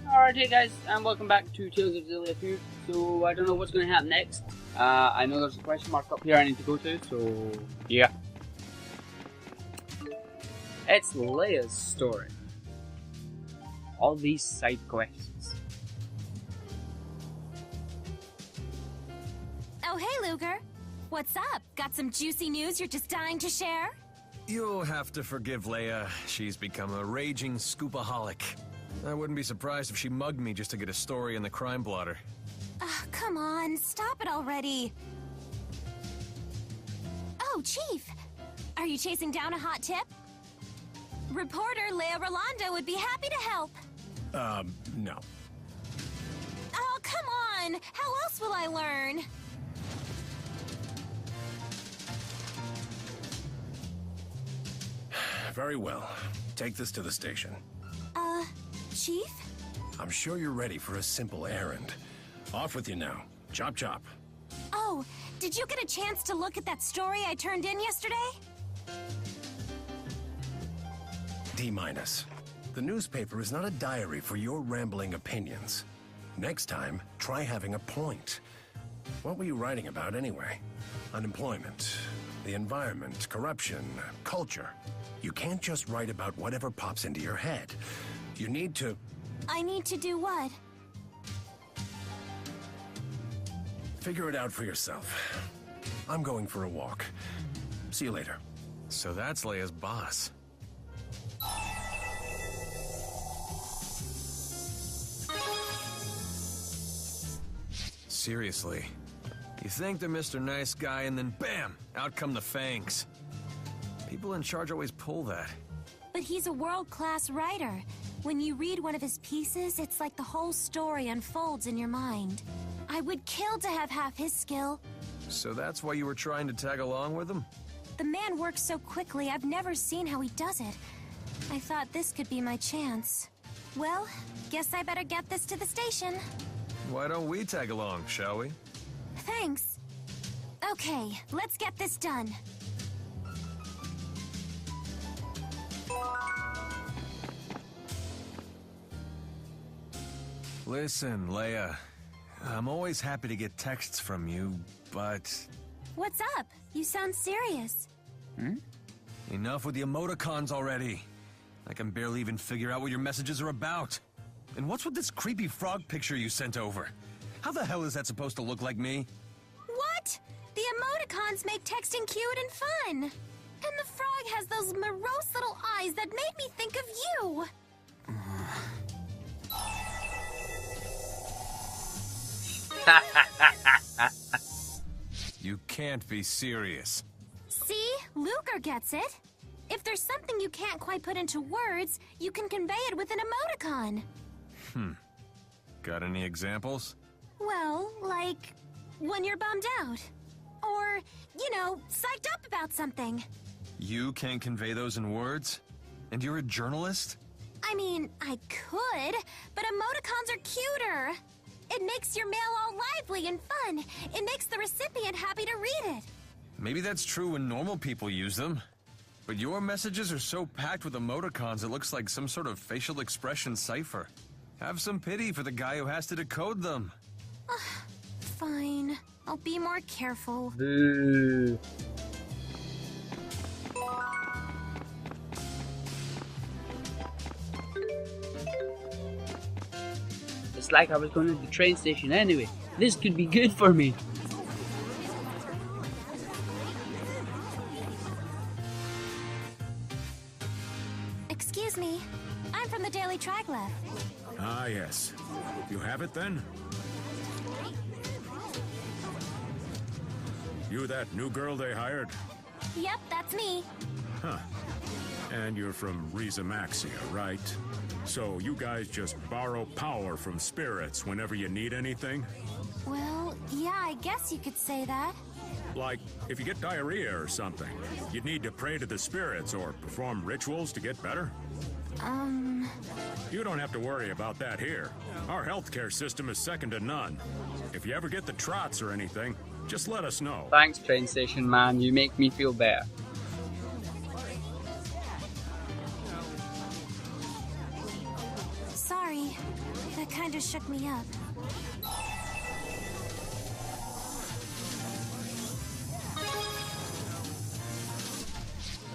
Alright, hey guys, and welcome back to Tales of Xillia 2. So, I don't know what's going to happen next. I know there's a question mark up here I need to go to, so yeah. It's Leia's story. All these side quests. Oh, hey, Luger. What's up? Got some juicy news you're just dying to share? You'll have to forgive Leia. She's become a raging scoopaholic. I wouldn't be surprised if she mugged me just to get a story in the crime blotter. Come on, stop it already. Oh, Chief. Are you chasing down a hot tip? Reporter Leia Rolando would be happy to help. No. Oh, come on! How else will I learn? Very well. Take this to the station. Chief? I'm sure you're ready for a simple errand. Off with you now. Chop chop. Oh, did you get a chance to look at that story I turned in yesterday? D-. The newspaper is not a diary for your rambling opinions. Next time, try having a point. What were you writing about anyway? Unemployment, the environment, corruption, culture. You can't just write about whatever pops into your head. You need to... I need to do what? Figure it out for yourself. I'm going for a walk. See you later. So that's Leia's boss. Seriously. You think they're Mr. Nice Guy and then BAM! Out come the fangs. People in charge always pull that. But he's a world-class writer. When you read one of his pieces, it's like the whole story unfolds in your mind. I would kill to have half his skill. So that's why you were trying to tag along with him? The man works so quickly, I've never seen how he does it. I thought this could be my chance. Well, guess I better get this to the station. Why don't we tag along, shall we? Thanks. Okay, let's get this done. Listen, Leia. I'm always happy to get texts from you, but... What's up? You sound serious. Enough with the emoticons already. I can barely even figure out what your messages are about. And what's with this creepy frog picture you sent over? How the hell is that supposed to look like me? What? The emoticons make texting cute and fun. And the frog has those morose little eyes that made me think of you. You can't be serious. See? Luger gets it. If there's something you can't quite put into words, you can convey it with an emoticon. Got any examples? Well, like when you're bummed out. Or, you know, psyched up about something. You can't convey those in words? And you're a journalist? I mean, I could, but emoticons are cuter. It makes your mail all lively and fun. It makes the recipient happy to read it. Maybe that's true when normal people use them. But your messages are so packed with emoticons it looks like some sort of facial expression cipher. Have some pity for the guy who has to decode them. Fine. I'll be more careful. Boo. It's like I was going to the train station anyway. This could be good for me. Excuse me. I'm from the Daily Triglav. Ah, yes. You have it then? You that new girl they hired? Yep, that's me. Huh. And you're from Rizamaxia, right? So you guys just borrow power from spirits whenever you need anything? Well, yeah, I guess you could say that. Like, if you get diarrhea or something, you'd need to pray to the spirits or perform rituals to get better? You don't have to worry about that here. Our healthcare system is second to none. If you ever get the trots or anything, just let us know. Thanks, train station man. You make me feel better. Sorry. That kind of shook me up.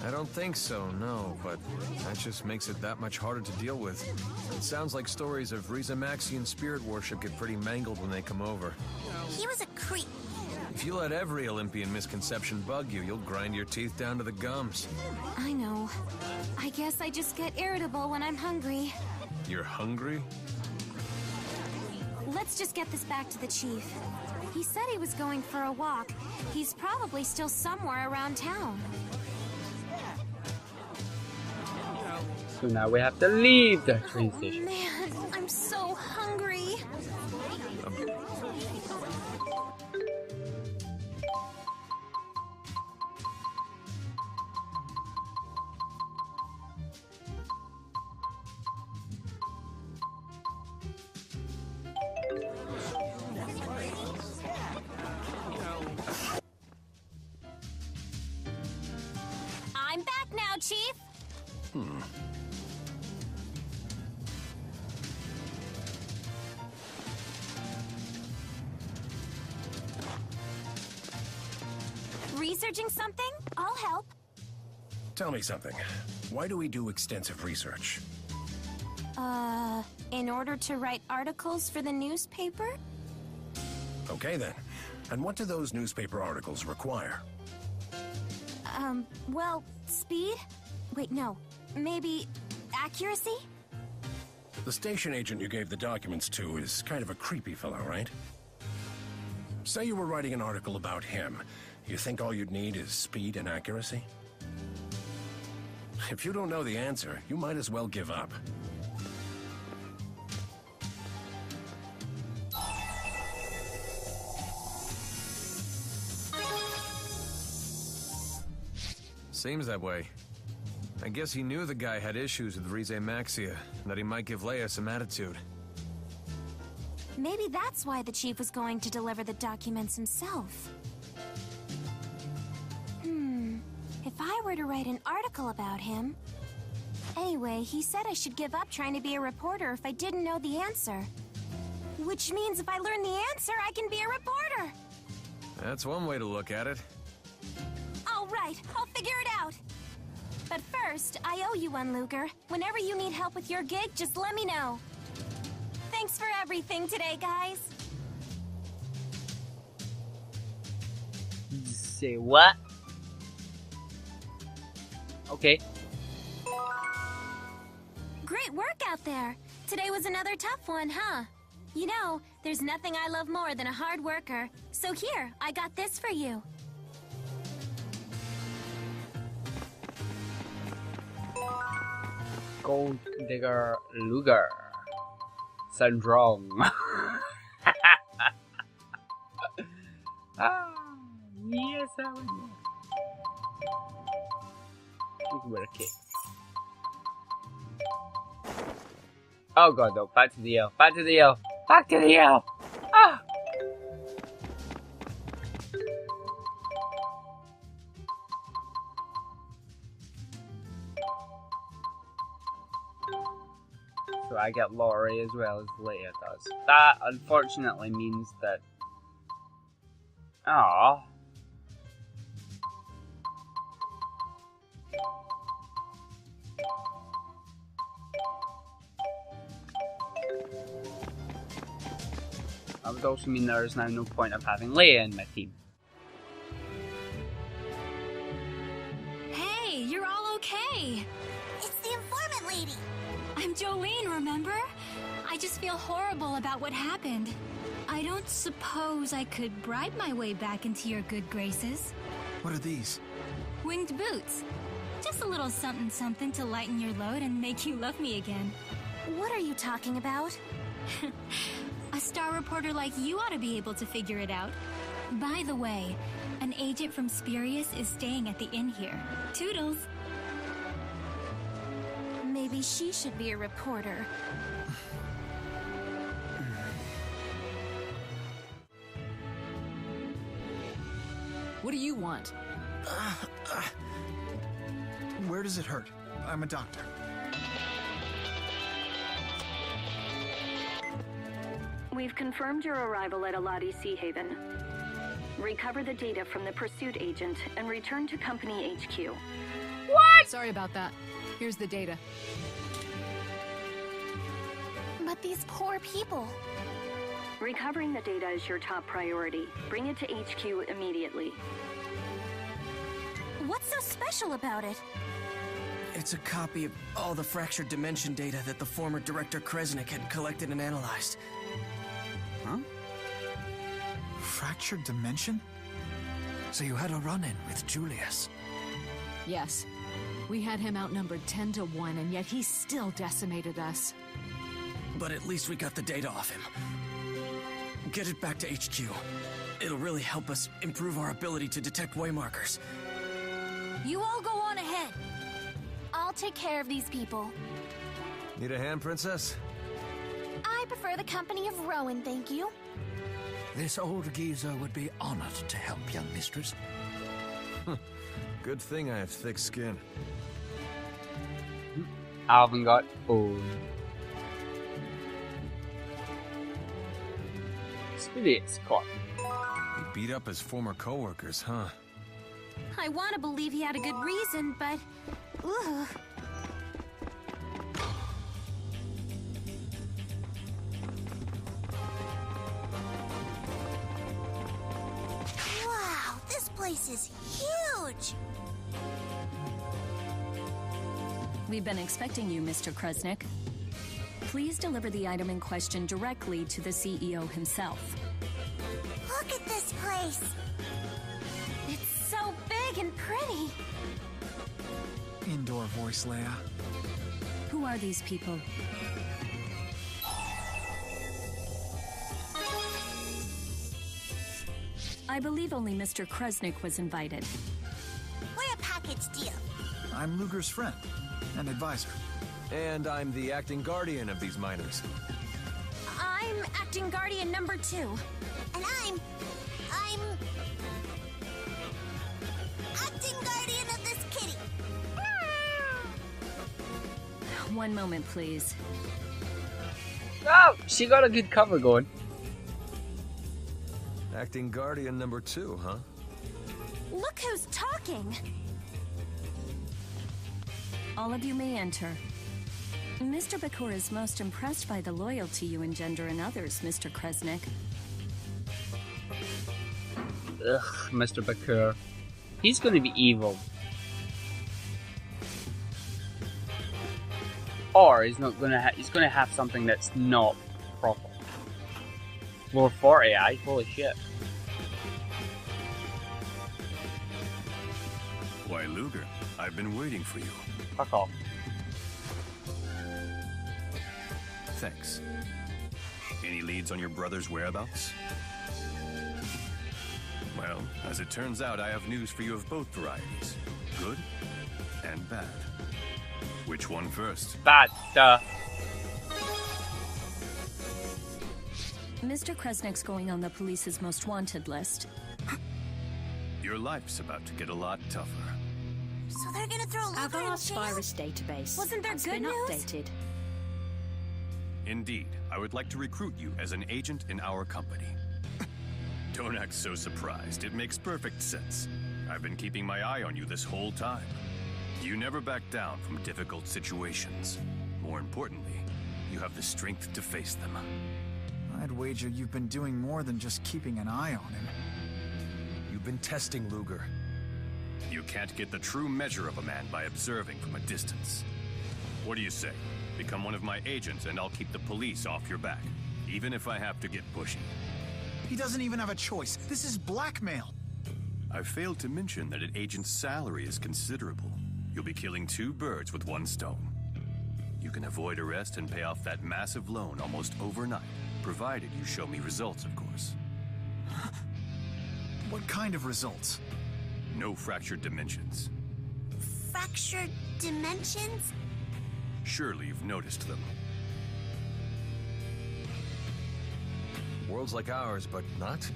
I don't think so, no, but that just makes it that much harder to deal with. It sounds like stories of Rizamaxian spirit worship get pretty mangled when they come over. He was a creep. If you let every Olympian misconception bug you, you'll grind your teeth down to the gums. I know. I guess I just get irritable when I'm hungry. You're hungry? Let's just get this back to the chief. He said he was going for a walk. He's probably still somewhere around town. So now we have to leave the train station. Man, I'm so hungry. I'm back now, Chief. Researching something? I'll help. Tell me something. Why do we do extensive research? In order to write articles for the newspaper? Okay then. And what do those newspaper articles require? Well, speed? Wait, no. Maybe accuracy? The station agent you gave the documents to is kind of a creepy fellow, right? Say you were writing an article about him. You think all you'd need is speed and accuracy? If you don't know the answer, you might as well give up. Seems that way. I guess he knew the guy had issues with Rizamaxia, and that he might give Leia some attitude. Maybe that's why the chief was going to deliver the documents himself. If I were to write an article about him... Anyway, he said I should give up trying to be a reporter if I didn't know the answer. Which means if I learn the answer, I can be a reporter! That's one way to look at it. All right, I'll figure it out. But first, I owe you one, Luger. Whenever you need help with your gig, just let me know. Thanks for everything today, guys. Say what? Okay. Great work out there. Today was another tough one, huh? You know, there's nothing I love more than a hard worker. So here, I got this for you. Gold Digger Luger. Sounds wrong. Yes, I would. You can wear a cape. Oh god, no. Back to the L. Back to the L. Back to the L. Ah! So I get Laurie as well as Leia does. That unfortunately means that... Aww. That would also mean there is now no point of having Leia in my team. Hey, you're all okay. It's the informant lady. I'm Jolene, remember? I just feel horrible about what happened. I don't suppose I could bribe my way back into your good graces. What are these? Winged boots. Just a little something to lighten your load and make you love me again. What are you talking about? A star reporter like you ought to be able to figure it out. By the way, an agent from Spurious is staying at the inn here. Toodles! Maybe she should be a reporter. What do you want? Where does it hurt? I'm a doctor. We've confirmed your arrival at Aladi Sea Haven. Recover the data from the pursuit agent and return to Company HQ. What? Sorry about that. Here's the data. But these poor people. Recovering the data is your top priority. Bring it to HQ immediately. What's so special about it? It's a copy of all the fractured dimension data that the former Director Kresnik had collected and analyzed. Huh? Fractured dimension? So you had a run-in with Julius? Yes. We had him outnumbered 10 to 1, and yet he still decimated us. But at least we got the data off him. Get it back to HQ. It'll really help us improve our ability to detect waymarkers. You all go on ahead. I'll take care of these people. Need a hand, Princess? I prefer the company of Rowan, thank you. This old geezer would be honored to help, young mistress. Good thing I have thick skin. Alvin got old. It's caught. He beat up his former co-workers, huh? I want to believe he had a good reason, but... Ugh. Wow, this place is huge! We've been expecting you, Mr. Kresnik. Please deliver the item in question directly to the CEO himself. Look at this place! It's so big and pretty! Indoor voice, Leia. Who are these people? I believe only Mr. Kresnik was invited. We're a package deal. I'm Luger's friend and advisor. And I'm the acting guardian of these miners. I'm acting guardian number 2. And I'm acting guardian of this kitty. One moment, please. Oh, she got a good cover going. Acting guardian number 2, huh? Look who's talking. All of you may enter. Mr. Bakura is most impressed by the loyalty you engender in others, Mr. Kresnik. Ugh, Mr. Bakura. He's gonna be evil. Or he's not gonna he's gonna have something that's not proper. Floor 40, aye? Holy shit. Why, Luger, I've been waiting for you. Fuck off. Thanks. Any leads on your brother's whereabouts? Well, as it turns out, I have news for you of both varieties. Good and bad. Which one first? Bad, duh. Mr. Kresnik's going on the police's most wanted list. Your life's about to get a lot tougher. So they're gonna throw Luger in Avar's jail? virus database Wasn't there has good been news? updated. Indeed, I would like to recruit you as an agent in our company. Don't act so surprised. It makes perfect sense. I've been keeping my eye on you this whole time. You never back down from difficult situations. More importantly, you have the strength to face them. I'd wager you've been doing more than just keeping an eye on him. You've been testing Luger. You can't get the true measure of a man by observing from a distance. What do you say? Become one of my agents and I'll keep the police off your back, even if I have to get pushy. He doesn't even have a choice. This is blackmail. I failed to mention that an agent's salary is considerable. You'll be killing 2 birds with 1 stone. You can avoid arrest and pay off that massive loan almost overnight, provided you show me results, of course. What kind of results? No fractured dimensions. Fractured dimensions? Surely you've noticed them. Worlds like ours, but not?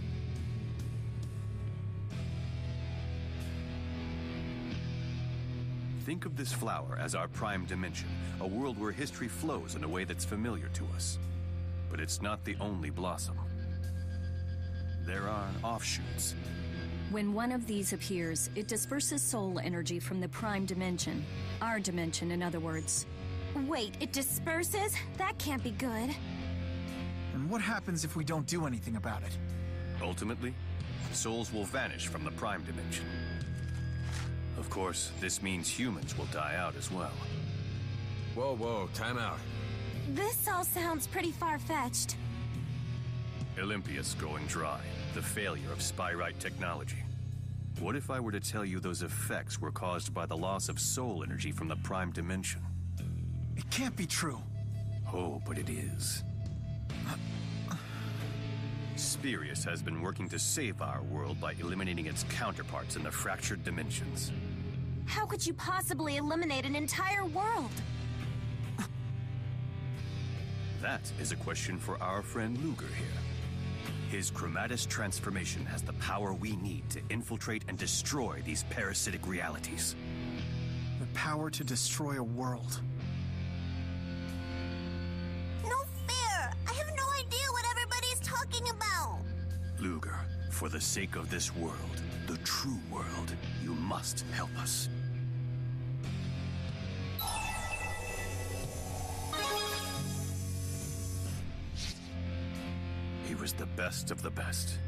Think of this flower as our prime dimension, a world where history flows in a way that's familiar to us. but it's not the only blossom. There are offshoots. When one of these appears, it disperses soul energy from the prime dimension. Our dimension, in other words. Wait, it disperses? That can't be good. And what happens if we don't do anything about it? Ultimately, souls will vanish from the prime dimension. Of course, this means humans will die out as well. Whoa, whoa, time out. This all sounds pretty far-fetched. Olympia's going dry, the failure of Spyrite technology. What if I were to tell you those effects were caused by the loss of soul energy from the prime dimension? It can't be true. Oh, but it is. Spirius has been working to save our world by eliminating its counterparts in the fractured dimensions. How could you possibly eliminate an entire world? That is a question for our friend Luger here. His chromatis transformation has the power we need to infiltrate and destroy these parasitic realities. The power to destroy a world. No fair! I have no idea what everybody's talking about! Luger, for the sake of this world, the true world, you must help us. He was the best of the best.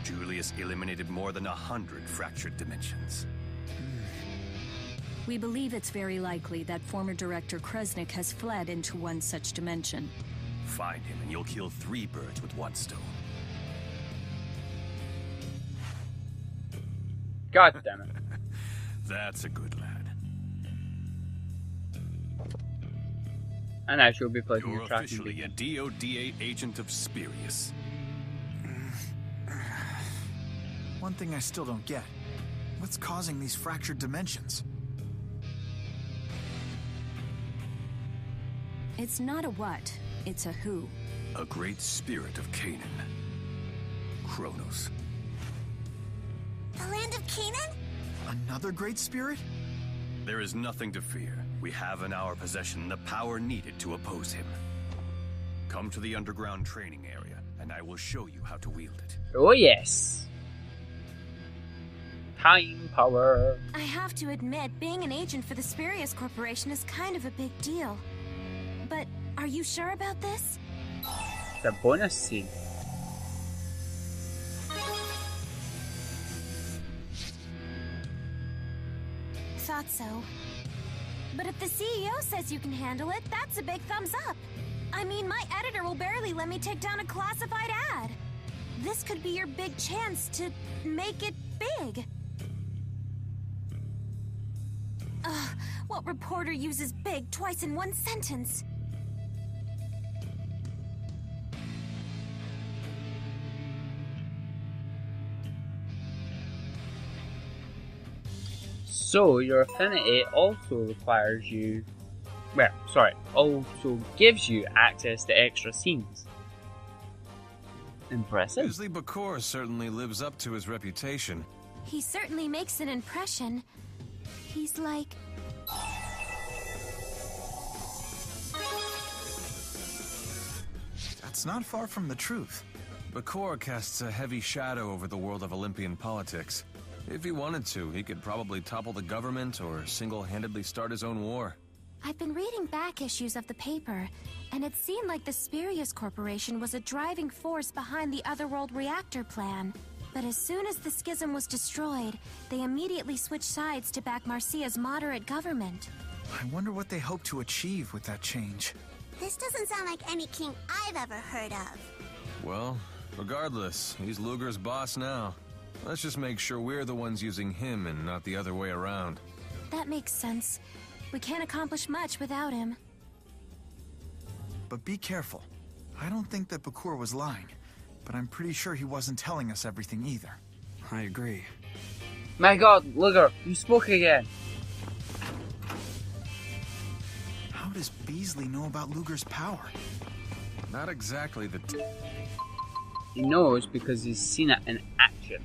Julius eliminated more than 100 fractured dimensions. We believe it's very likely that former director Kresnik has fled into one such dimension. Find him and you'll kill 3 birds with 1 stone. God damn it. That's a good lad. And I shall be placing You're your tracking officially a DODA agent of Spirius. One thing I still don't get. What's causing these fractured dimensions? It's not a what, it's a who. A great spirit of Canaan. Kronos. The land of Canaan? Another great spirit? There is nothing to fear. We have in our possession the power needed to oppose him. Come to the underground training area, and I will show you how to wield it. Oh yes. Time power. I have to admit, being an agent for the Spirius Corporation is kind of a big deal. But are you sure about this? The bonus scene. Thought so. But if the CEO says you can handle it, that's a big thumbs up. I mean, my editor will barely let me take down a classified ad. This could be your big chance to make it big. Ugh, what reporter uses big twice in one sentence? So your affinity also requires you, also gives you access to extra scenes. Impressive. Usually Bakor certainly lives up to his reputation. He certainly makes an impression. He's like... That's not far from the truth. Bakor casts a heavy shadow over the world of Olympian politics. If he wanted to, he could probably topple the government or single-handedly start his own war. I've been reading back issues of the paper, and it seemed like the Spirius Corporation was a driving force behind the Otherworld reactor plan. But as soon as the schism was destroyed, they immediately switched sides to back Marcia's moderate government. I wonder what they hope to achieve with that change. This doesn't sound like any king I've ever heard of. Well, regardless, he's Luger's boss now. Let's just make sure we're the ones using him and not the other way around. That makes sense. We can't accomplish much without him. But be careful. I don't think that Bakor was lying, but I'm pretty sure he wasn't telling us everything either. I agree. My god, Luger, you spoke again. How does Beasley know about Luger's power? Not exactly the... He knows because he's seen it in action.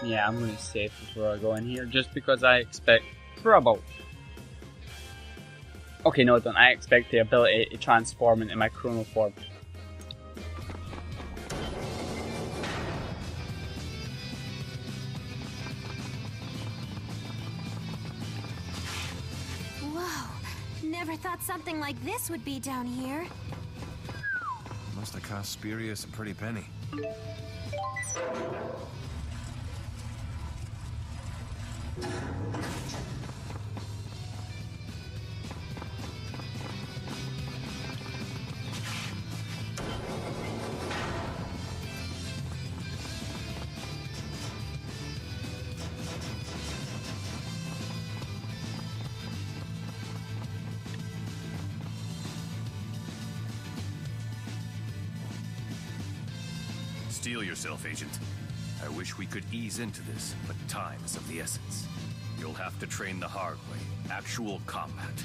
Yeah, I'm going to save before I go in here, just because I expect trouble. Okay, no I don't. I expect the ability to transform into my chrono form. Whoa, never thought something like this would be down here. Must have cost Spurious a pretty penny. Steel yourself, Agent. I wish we could ease into this, but time is of the essence. You'll have to train the hard way. Actual combat.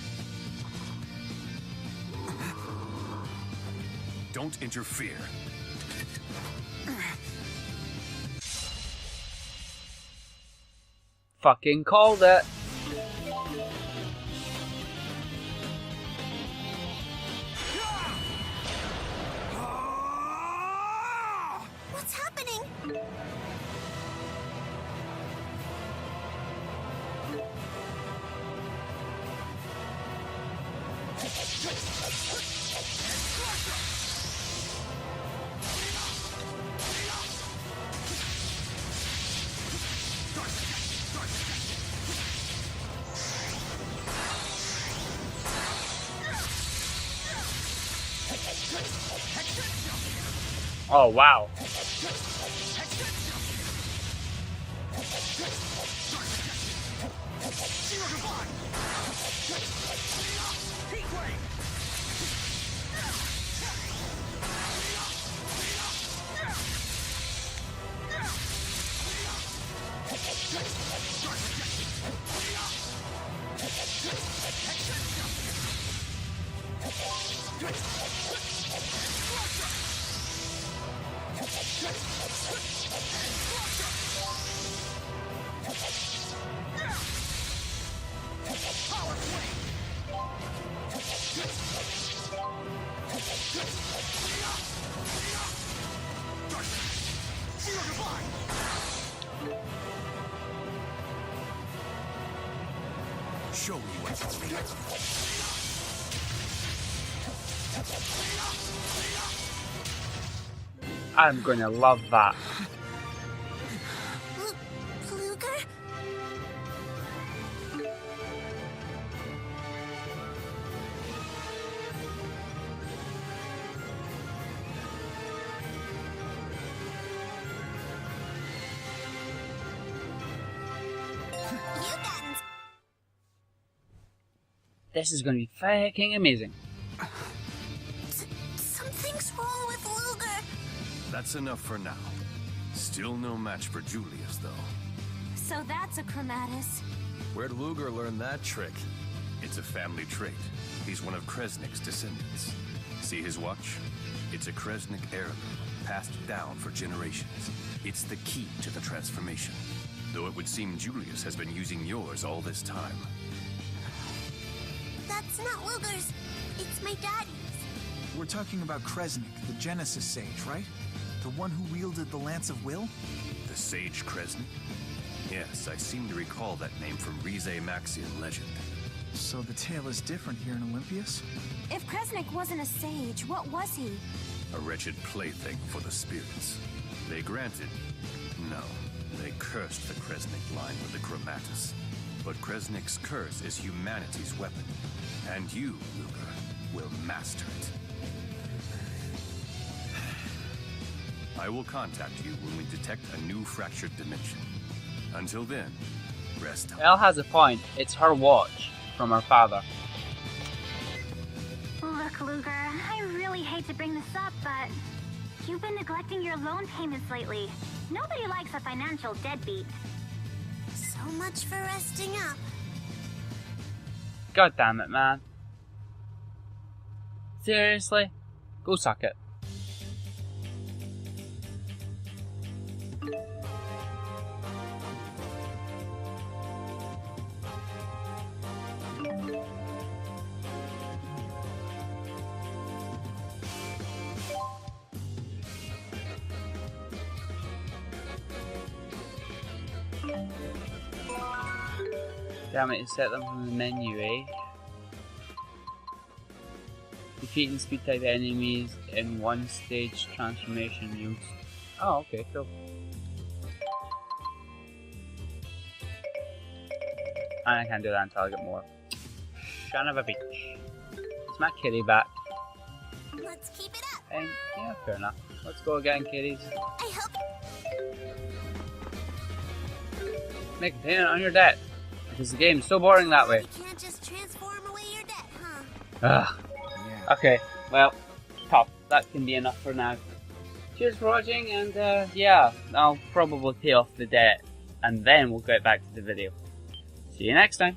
Don't interfere. Fucking called it. What's happening? Oh wow. Show me what's real. I'm gonna love that. Luger? This is gonna be fucking amazing. Something's wrong with Luger. That's enough for now. Still no match for Julius, though. So that's a Chromatus. Where'd Luger learn that trick? It's a family trait. He's one of Kresnik's descendants. See his watch? It's a Kresnik heirloom, passed down for generations. It's the key to the transformation. Though it would seem Julius has been using yours all this time. That's not Luger's. It's my daddy's. We're talking about Kresnik, the Genesis Sage, right? The one who wielded the Lance of Will? The Sage Kresnik? Yes, I seem to recall that name from Maxian legend. So the tale is different here in Olympias? If Kresnik wasn't a sage, what was he? A wretched plaything for the spirits. They granted... No, they cursed the Kresnik line with the Chromatus. But Kresnik's curse is humanity's weapon. And you, Luger, will master it. I will contact you when we detect a new fractured dimension. Until then, rest up. Elle has a point. It's her watch from her father. Look, Luger, I really hate to bring this up, but you've been neglecting your loan payments lately. Nobody likes a financial deadbeat. So much for resting up. God damn it, man. Seriously? Go suck it. Damn it, set them from the menu, eh? Defeating speed type enemies in one stage transformation use. Oh, okay, cool. And I can't do that until I get more. Son of a bitch. It's my kitty back. Let's keep it up. And yeah, fair enough. Let's go again, kitties. I hope. Make a payment on your debt. Because the game's so boring that way. You can't just transform away your debt, huh? Ugh. Yeah. Okay, well, tough. That can be enough for now. Cheers for watching, and yeah, I'll probably pay off the debt, and then we'll get back to the video. See you next time.